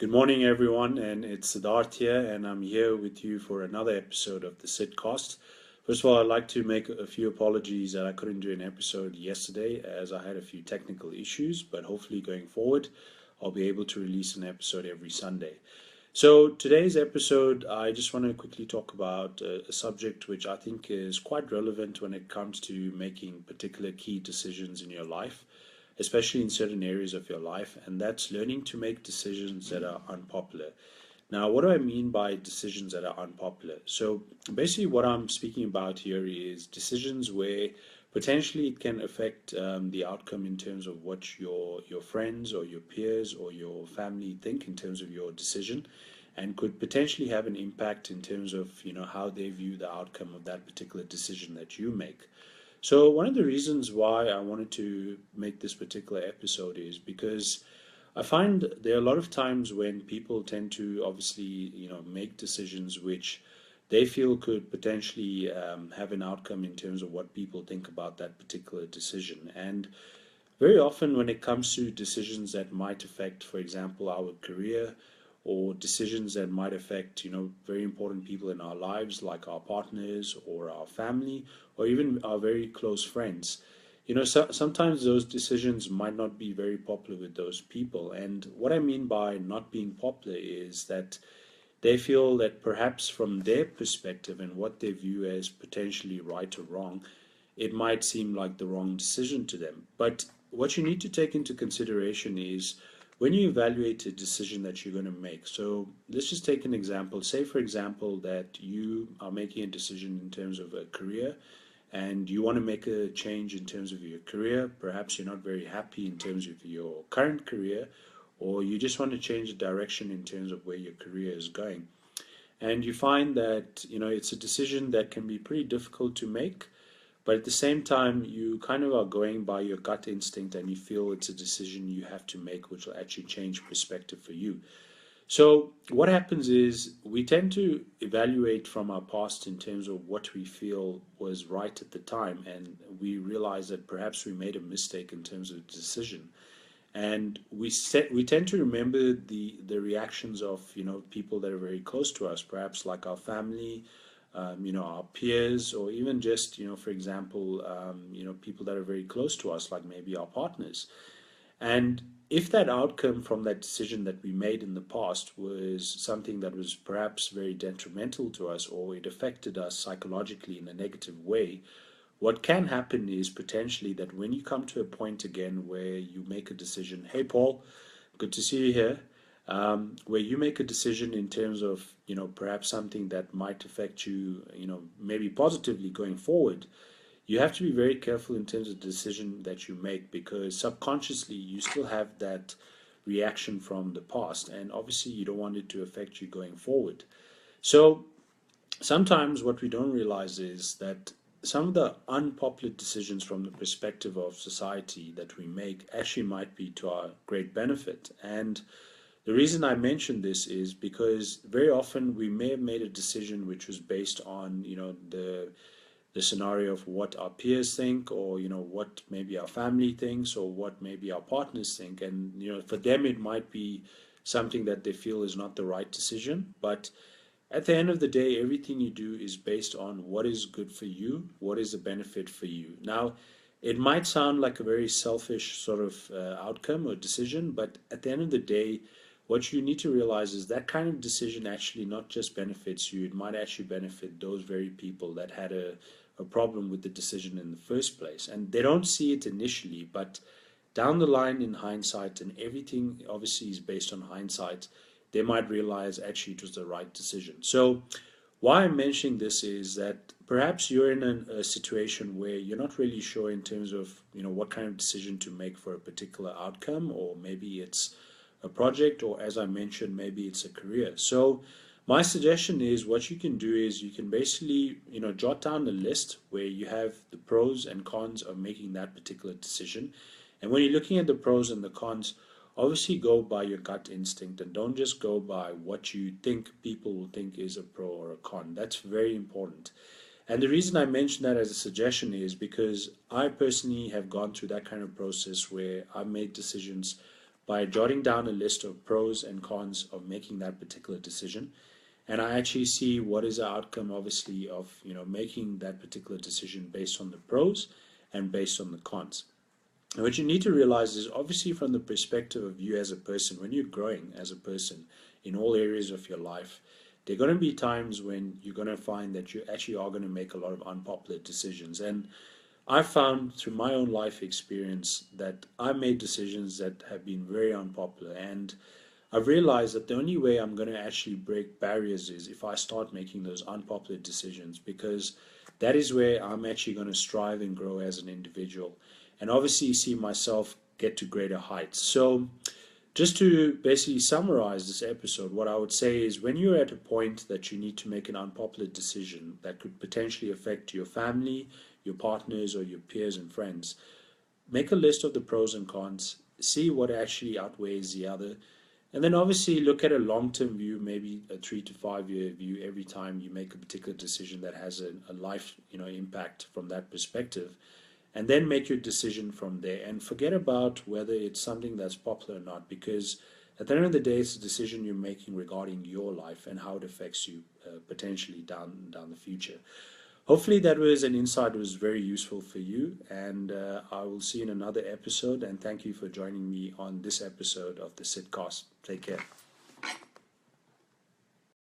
Good morning, everyone, and it's Siddharth here, and I'm here with you for another episode of the Sidcast. First of all, I'd like to make a few apologies that I couldn't do an episode yesterday as I had a few technical issues, but hopefully going forward, I'll be able to release an episode every Sunday. So, today's episode, I just want to quickly talk about a subject which I think is quite relevant when it comes to making particular key decisions in your life, especially in certain areas of your life, and that's learning to make decisions that are unpopular. Now, what do I mean by decisions that are unpopular? So, basically, what I'm speaking about here is decisions where potentially it can affect the outcome in terms of what your friends or your peers or your family think in terms of your decision, and could potentially have an impact in terms of how they view the outcome of that particular decision that you make. So one of the reasons why I wanted to make this particular episode is because I find there are a lot of times when people tend to obviously, make decisions which they feel could potentially have an outcome in terms of what people think about that particular decision. And very often, when it comes to decisions that might affect, for example, our career or decisions that might affect, very important people in our lives, like our partners or our family, or even our very close friends, sometimes those decisions might not be very popular with those people. And what I mean by not being popular is that they feel that perhaps from their perspective and what they view as potentially right or wrong, it might seem like the wrong decision to them. But what you need to take into consideration is when you evaluate a decision that you're going to make. So let's just take an example. Say, for example, that you are making a decision in terms of a career and you want to make a change in terms of your career. Perhaps you're not very happy in terms of your current career, or you just want to change the direction in terms of where your career is going. And you find that, it's a decision that can be pretty difficult to make, but at the same time, you kind of are going by your gut instinct and you feel it's a decision you have to make, which will actually change perspective for you. So, what happens is we tend to evaluate from our past in terms of what we feel was right at the time, and we realize that perhaps we made a mistake in terms of the decision. And we tend to remember the reactions of people that are very close to us, perhaps like our family, our peers, or even just for example, people that are very close to us, like maybe our partners. And if that outcome from that decision that we made in the past was something that was perhaps very detrimental to us, or it affected us psychologically in a negative way, what can happen is potentially that when you come to a point again where you make a decision, hey Paul, good to see you here, where you make a decision in terms of perhaps something that might affect you, maybe positively going forward, you have to be very careful in terms of the decision that you make, because subconsciously you still have that reaction from the past, and obviously you don't want it to affect you going forward. So sometimes what we don't realize is that some of the unpopular decisions from the perspective of society that we make actually might be to our great benefit. And the reason I mention this is because very often we may have made a decision which was based on, the scenario of what our peers think, or what maybe our family thinks, or what maybe our partners think. And for them it might be something that they feel is not the right decision, but at the end of the day, everything you do is based on what is good for you, what is the benefit for you. Now, it might sound like a very selfish sort of outcome or decision, but at the end of the day, what you need to realize is that kind of decision actually not just benefits you, it might actually benefit those very people that had a problem with the decision in the first place. And they don't see it initially, but down the line in hindsight, and everything obviously is based on hindsight, they might realize actually it was the right decision. So why I'm mentioning this is that perhaps you're in a situation where you're not really sure in terms of what kind of decision to make for a particular outcome, or maybe it's a project, or as I mentioned, maybe it's a career. So my suggestion is what you can do is you can basically jot down a list where you have the pros and cons of making that particular decision. And when you're looking at the pros and the cons, obviously go by your gut instinct and don't just go by what you think people will think is a pro or a con. That's very important. And the reason I mention that as a suggestion is because I personally have gone through that kind of process where I made decisions by jotting down a list of pros and cons of making that particular decision. And I actually see what is the outcome, obviously, of making that particular decision based on the pros and based on the cons. And what you need to realize is, obviously, from the perspective of you as a person, when you're growing as a person in all areas of your life, there are going to be times when you're going to find that you actually are going to make a lot of unpopular decisions. And I've found through my own life experience that I made decisions that have been very unpopular. And I've realized that the only way I'm going to actually break barriers is if I start making those unpopular decisions, because that is where I'm actually going to strive and grow as an individual, and obviously see myself get to greater heights. So just to basically summarize this episode, what I would say is, when you're at a point that you need to make an unpopular decision that could potentially affect your family, your partners, or your peers and friends, make a list of the pros and cons, see what actually outweighs the other, and then obviously look at a long-term view, maybe a 3 to 5 year view every time you make a particular decision that has a life impact from that perspective, and then make your decision from there. And forget about whether it's something that's popular or not, because at the end of the day, it's a decision you're making regarding your life and how it affects you potentially down the future. Hopefully that was an insight that was very useful for you, and I will see you in another episode, and thank you for joining me on this episode of the Sidcast. Take care.